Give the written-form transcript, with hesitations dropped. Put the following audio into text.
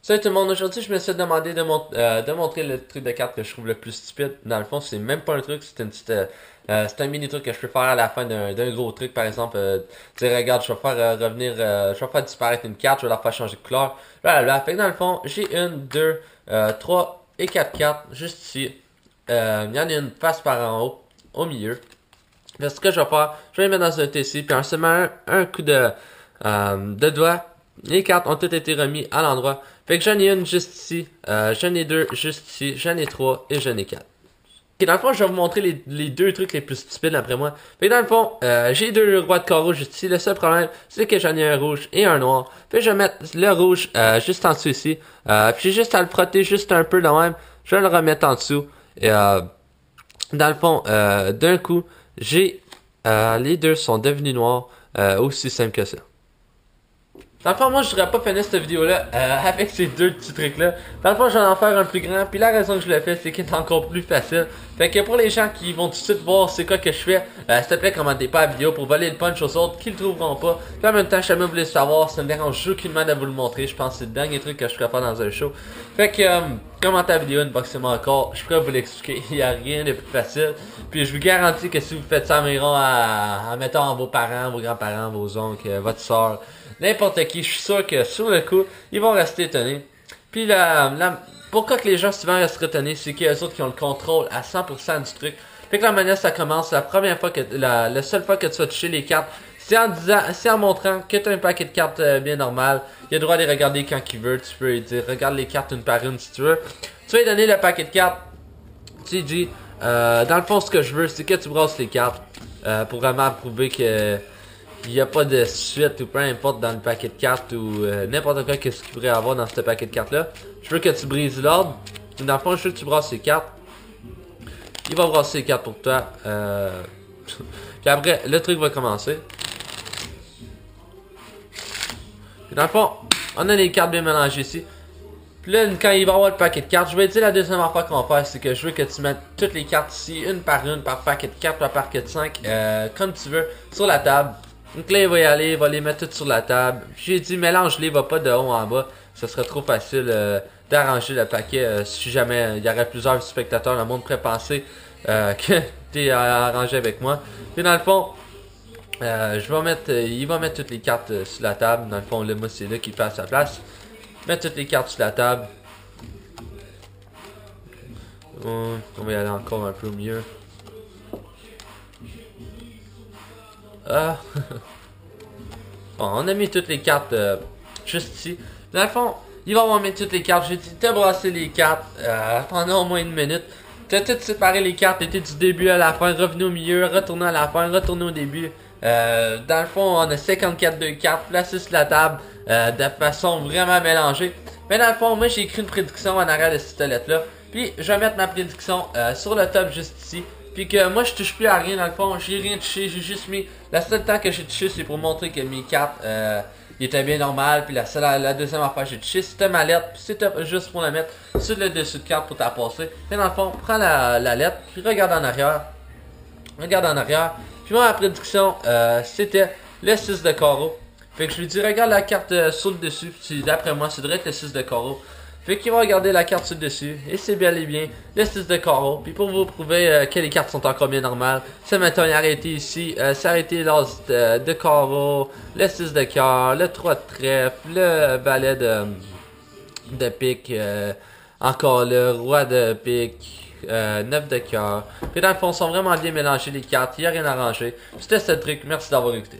Salut tout le monde, aujourd'hui je me suis demandé de montrer le truc de carte que je trouve le plus stupide. Dans le fond, c'est même pas un truc, c'est une petite, c'est un mini truc que je peux faire à la fin d'un gros truc. Par exemple, dire regarde, je vais faire revenir, je vais faire disparaître une carte, je vais la faire changer de couleur. Voilà, fait que dans le fond, j'ai une, deux, trois et quatre cartes juste ici. Il y en a une face par en haut, au milieu. Fait que ce que je vais faire, je vais les mettre dans un TC, puis en seulement un coup de doigt. Les cartes ont toutes été remises à l'endroit. Fait que j'en ai une juste ici, j'en ai deux juste ici, j'en ai trois et j'en ai quatre. Et dans le fond, je vais vous montrer les deux trucs les plus stupides d'après moi. Fait que dans le fond, j'ai deux rois de carreau juste ici. Le seul problème, c'est que j'en ai un rouge et un noir. Fait que je vais mettre le rouge juste en dessous ici. Puis j'ai juste à le frotter juste un peu de même. Je vais le remettre en dessous. Et dans le fond, d'un coup, j'ai les deux sont devenus noirs. Aussi simple que ça. Dans le fond, moi, je voudrais pas finir cette vidéo-là avec ces deux petits trucs-là. Dans le fond, je vais en faire un plus grand. Puis la raison que je le fais, c'est qu'il est encore plus facile. Fait que pour les gens qui vont tout de suite voir c'est quoi que je fais, s'il te plaît, commentez pas la vidéo pour voler le punch aux autres qui le trouveront pas. Puis en même temps, je jamais voulu le savoir, ça me dérange aucunement de vous le montrer. Je pense que c'est le dernier truc que je ferais pas dans un show. Fait que, commentez la vidéo, inboxez-moi encore. Je pourrais vous l'expliquer. Il y a rien de plus facile. Puis je vous garantis que si vous faites ça environ à mettons, vos parents, vos grands-parents, vos oncles, votre soeur, n'importe qui, je suis sûr que sur le coup, ils vont rester étonnés. Puis pourquoi que les gens souvent restent étonnés, c'est qu'il y a eux autres qui ont le contrôle à 100% du truc. Fait que la manière ça commence, la première fois que la seule fois que tu vas toucher les cartes, c'est en montrant que tu as un paquet de cartes bien normal. Il a le droit de les regarder quand il veut. Tu peux lui dire regarde les cartes une par une si tu veux. Tu vas lui donner le paquet de cartes. Tu lui dis dans le fond ce que je veux c'est que tu brasses les cartes pour vraiment prouver que il n'y a pas de suite ou peu importe dans le paquet de cartes ou n'importe quoi qu'est-ce qu'il pourrait avoir dans ce paquet de cartes là. Je veux que tu brises l'ordre. Dans le fond, je veux que tu brasses les cartes. Il va brasser les cartes pour toi. Puis après, le truc va commencer. Puis dans le fond, on a les cartes bien mélangées ici. Puis là, quand il va avoir le paquet de cartes, je vais dire la deuxième affaire qu'on va faire, c'est que je veux que tu mettes toutes les cartes ici, une, par paquet de 4, par paquet de 5, comme tu veux, sur la table. Donc là, il va y aller, il va les mettre toutes sur la table. J'ai dit, mélange-les, va pas de haut en bas. Ça serait trop facile d'arranger le paquet si jamais il y aurait plusieurs spectateurs. Le monde pourrait penser que t'es arrangé avec moi. Puis dans le fond, je vais mettre, il va mettre toutes les cartes sur la table. Dans le fond, là, moi, c'est là qu'il fait à sa place. Mettre toutes les cartes sur la table. On va y aller encore un peu mieux. Ah. Bon, on a mis toutes les cartes juste ici. Dans le fond, il va avoir mis toutes les cartes. J'ai dit, t'as brassé les cartes pendant au moins une minute. T'as tout séparé les cartes, t'étais du début à la fin, revenu au milieu, retourné à la fin, retourné au début. Dans le fond, on a 54 de cartes placées sur la table de façon vraiment mélangée. Mais dans le fond, moi j'ai écrit une prédiction en arrière de cette lettre-là. Puis je vais mettre ma prédiction sur le top juste ici. Puis que moi je touche plus à rien dans le fond, j'ai rien touché, j'ai juste mis. La seule temps que j'ai touché c'est pour montrer que mes cartes ils étaient bien normales. Puis la deuxième affaire que j'ai touché c'était ma lettre. Puis c'était juste pour la mettre sur le dessus de carte pour t'en passer. Et dans le fond, prends la lettre, puis regarde en arrière. Regarde en arrière. Puis moi ma prédiction c'était le 6 de carreau. Fait que je lui dis regarde la carte sur le dessus. Puis d'après moi c'est direct le 6 de carreau. Fait qu'il va regarder la carte sur le dessus, et c'est bel et bien le 6 de carreau. Puis pour vous prouver que les cartes sont encore bien normales, c'est maintenant il a arrêté ici, c'est arrêté l'as de carreau, le 6 de cœur, le 3 de trèfle, le valet de pique, encore le roi de pique, 9 de cœur. Puis dans le fond, ils sont vraiment bien mélangés les cartes, il n'y a rien à ranger. C'était ce truc, merci d'avoir écouté.